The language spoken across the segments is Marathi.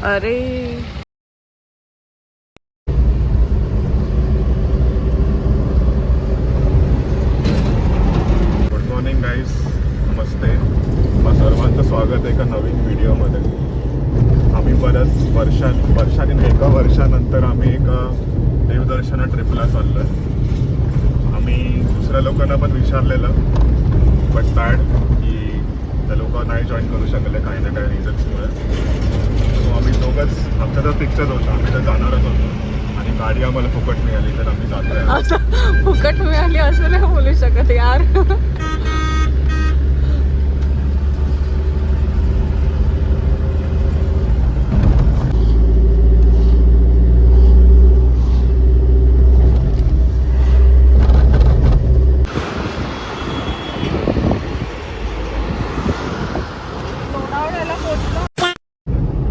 अरे गुड मॉर्निंग गाईज, नमस्ते. सर्वांचं स्वागत आहे एका नवीन व्हिडिओमध्ये. आम्ही बऱ्याच वर्षांनी एका वर्षानंतर आम्ही एका देवदर्शन ट्रिपला चाललो आहे. आम्ही दुसऱ्या लोकांना पण विचारलेलं, बट बॅड की त्या लोक नाही जॉईन करू शकले काही ना काही रिझन्समुळे. सो आम्ही दोघंच, आमचं तर फिक्सच होतं, आम्ही तर जाणारच होतो आणि गाडी आम्हाला फुकट मिळाली तर आम्ही जातोय. असं फुकट मिळाली असं नाही बोलू शकत यार.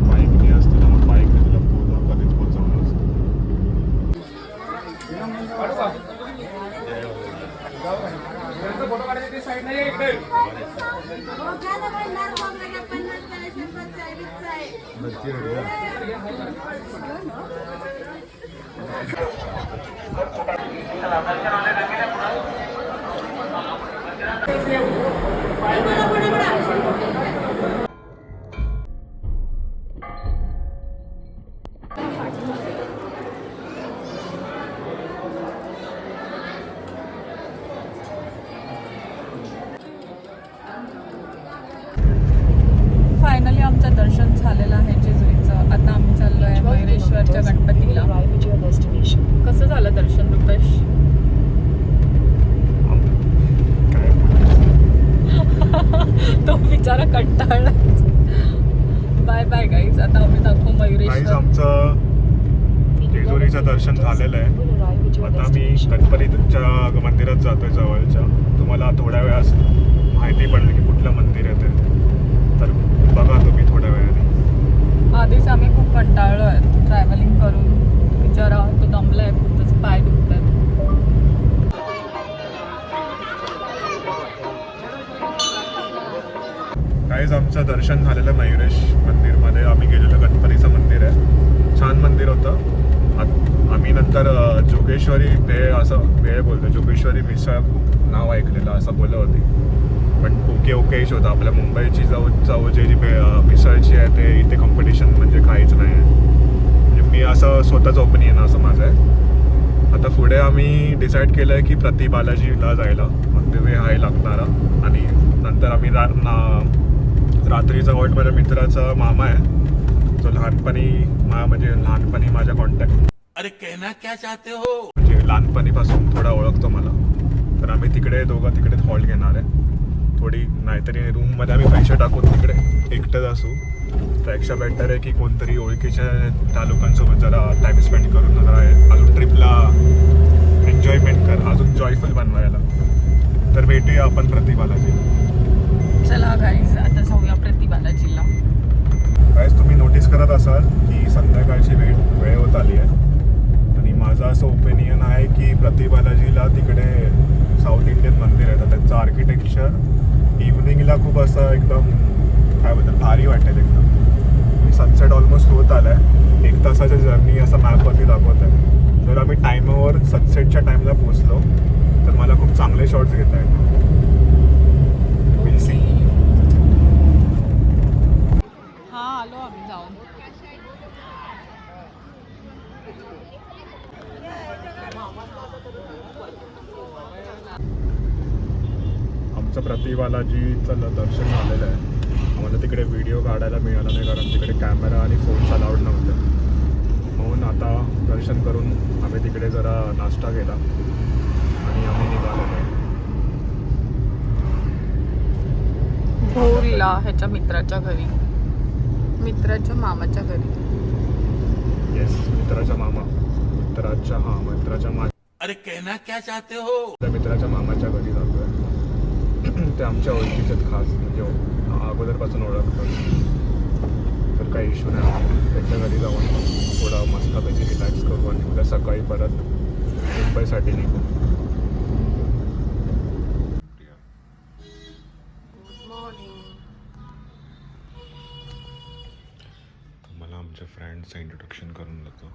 बाईकने असतं ना, मग बाईकने तुला कधीच पोहोचवलं असतं. फायनली आमचं दर्शन झालेलं आहे जेजुरीचं. आता आम्ही चाललो आहे मयुरेश्वरच्या गणपतीला. कसं झालं दर्शन रुपेश? तो बिचारा कंटाळला. Bye bye guys. आता आम्ही दाखवू मयुरेश्वर. आमचं जेजुरीचं दर्शन झालेलं आहे. आता मी गणपतीच्या मंदिरात जातोय जवळच्या. तुम्हाला थोड्या वेळात माहिती पडेल की कुठलं मंदिर आहे ते, तर बघा तुम्ही थोड्या वेळाने. आधीच आम्ही खूप कंटाळलो आहे ट्रॅव्हलिंग करून. बिचारा तो दमलाय, खूप त्याचे पाय दुखत आहेत. काहीच आमचं दर्शन झालेलं मयुरेश मंदिरमध्ये. आम्ही गेलेलं गणपतीचं मंदिर आहे, छान मंदिर होतं. आम्ही नंतर जोगेश्वरी भेळ, असं भेळ बोलतो, जोगेश्वरी मिसळ नाव ऐकलेलं असं बोलत होती. पण ओकेच होतं. आपल्या मुंबईची चव जे मिसळची आहे ते इथे कॉम्पिटिशन म्हणजे काहीच नाही आहे. म्हणजे मी असं स्वतःच ओपिनियन असं माझं आहे. आता पुढे आम्ही डिसाईड केलं आहे की प्रति बालाजीला जायला, मग ते आहे लागणारा. आणि नंतर आम्ही रात्रीचा वॉट माझ्या मित्राचा मामा आहे, जो लहानपणी माझ्या कॉन्टॅक्ट. अरे कहना क्या चाहते हो? म्हणजे लहानपणीपासून थोडा ओळखतो मला. तर आम्ही तिकडे हॉल्ट घेणार आहे थोडी. नाहीतरी रूममध्ये आम्ही पैसे टाकून तिकडे एकटंच असू. त्यापेक्षा बेटर आहे की कोणतरी ओळखीच्या त्या लोकांसोबत जरा टाईम स्पेंड करून जरा अजून ट्रिपला एन्जॉयमेंट कर, अजून जॉयफुल बनवायला. तर भेटूया आपण प्रति बालाजीला. चला गाईज, आता जाऊया प्रति बालाजीला. काहीच तुम्ही नोटीस करत असाल की संध्याकाळची वेळ होत आली आहे. आणि माझं असं ओपिनियन आहे की प्रति बालाजीला तिकडे साऊथ इंडियन मंदिर आहे, तर त्यांचं आर्किटेक्चर इव्हनिंगला खूप असं एकदम काय बोलतात भारी वाटेल एकदम. सनसेट ऑलमोस्ट होत आला आहे. 1 तासाच्या जर्नी असं मॅपवरती दाखवत आहे. जर आम्ही टायमावर सनसेटच्या टाईमला पोचलो तर मला खूप चांगले शॉट्स घेता येतील. Will see. हां, आलो आम्ही जाऊन. आमचं प्रति बालाजीचं दर्शन झालेलं आहे. आम्हाला तिकडे व्हिडिओ काढायला मिळाला नाही कारण तिकडे कॅमेरा आणि फोन्स अलाउड नव्हते. म्हणून आता दर्शन करून आम्ही तिकडे जरा नाश्ता केला आणि आम्ही निघालेलो आहे. भोरला ह्याच्या मित्राच्या घरी, मित्राच्या मामाच्या घरी. येस, मित्राच्या अरे कहना क्या चाहते हो? मित्राच्या मामाच्या घरी जातोय. ते आमच्या ओळखीच्यात खास, म्हणजे अगोदरपासून ओळखतात. तर काही इश्यू नाही. त्याच्या घरी जाऊन थोडा मस्तपैकी रिलॅक्स करू आणि उद्या सकाळी परत मुंबईसाठी निघू. आमच्या फ्रेंड्सचं इंट्रोडक्शन करून देतो.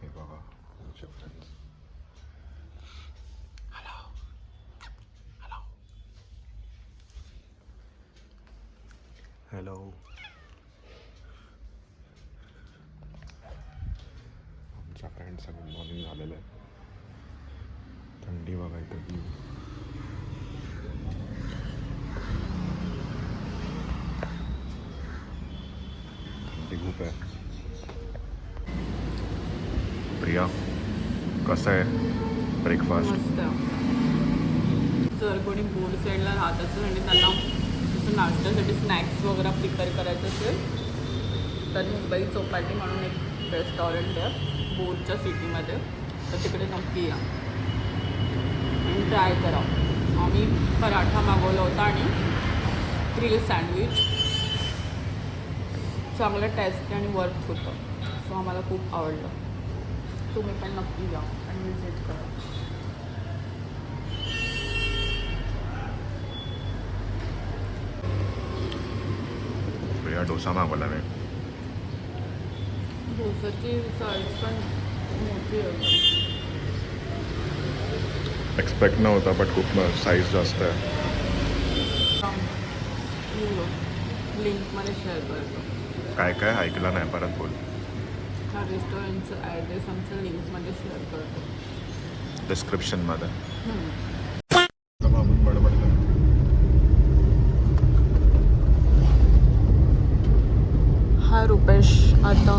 हे बघा आमचे फ्रेंड्स. हॅलो. आमच्या फ्रेंड्सचं गुड मॉर्निंग झालेलं आहे. थंडी बघा इथं व्यू. थंडी खूप आहे. प्रिया कसं आहे ब्रेकफास्ट? मस्त. जर कोणी बोर्ड साईडला राहत असेल आणि त्यांना असं नाश्त्यासाठी स्नॅक्स वगैरे प्रिपेअर करायचं असेल तर मुंबई चौपाटी म्हणून एक रेस्टॉरंट आहे बोर्डच्या सिटीमध्ये, तर तिकडे नक्की या आणि ट्राय करा. आम्ही पराठा मागवला होता आणि ग्रिल सँडविच. चांगलं टेस्ट आणि वर्थ होतं, सो आम्हाला खूप आवडलं. तुम्ही पण नक्की जा आणि विजिट करा. प्रिया डोसा मागवला नाही. डोसाची साईज पण मोठी होती. एक्सपेक्ट नव्हता बट खूप साईज जास्त आहे. लिंकमध्ये शेअर करतो. काय काय ऐकलं नाही, परत बोल. हा रेस्टॉरंटचं ॲड्रेस आमच्या लिंकमध्ये शेअर करतो डिस्क्रिप्शनमध्ये. हा रुपेश. आता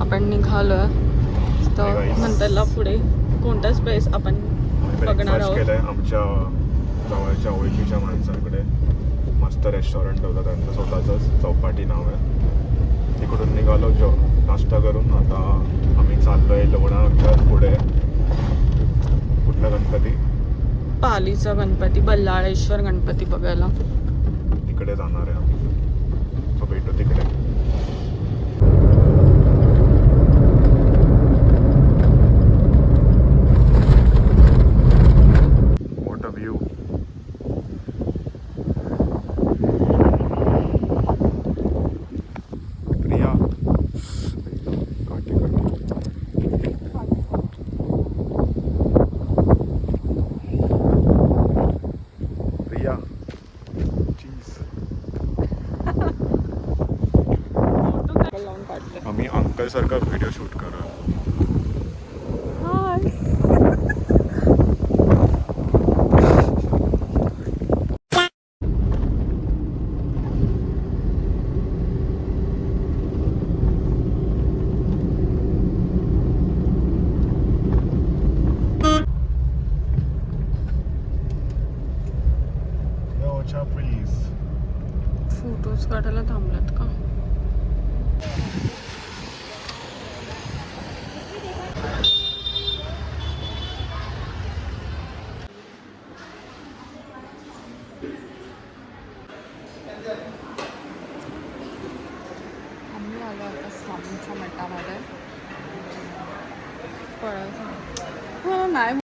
आपण निघालो आहे तर नंतरला पुढे कोणता स्पेस आपण बघणार आहोत. केलंय आमच्या जवळच्या ओळखीच्या माणसांकडे. मस्त रेस्टॉरंट होतं त्यांचं स्वतःचंच, चौपाटी नाव आहे. तिकडून निघालो नाश्ता करून. आता आम्ही चाललोय लोणावळ्याच्या पुढे. कुठला गणपती? पालीचा गणपती, बल्लाळेश्वर गणपती बघायला तिकडे जाणार आहे आम्ही. तो भेटू तिकडे. What a view. प्रिया काटे प्रिया चीज. लावून काढते. आम्ही अंकल सारखा व्हिडिओ शूट करू. प्लीज. फोटोज काढायला थांबलात का? आम्ही आलो आता स्वामींच्या मठामध्ये. नाही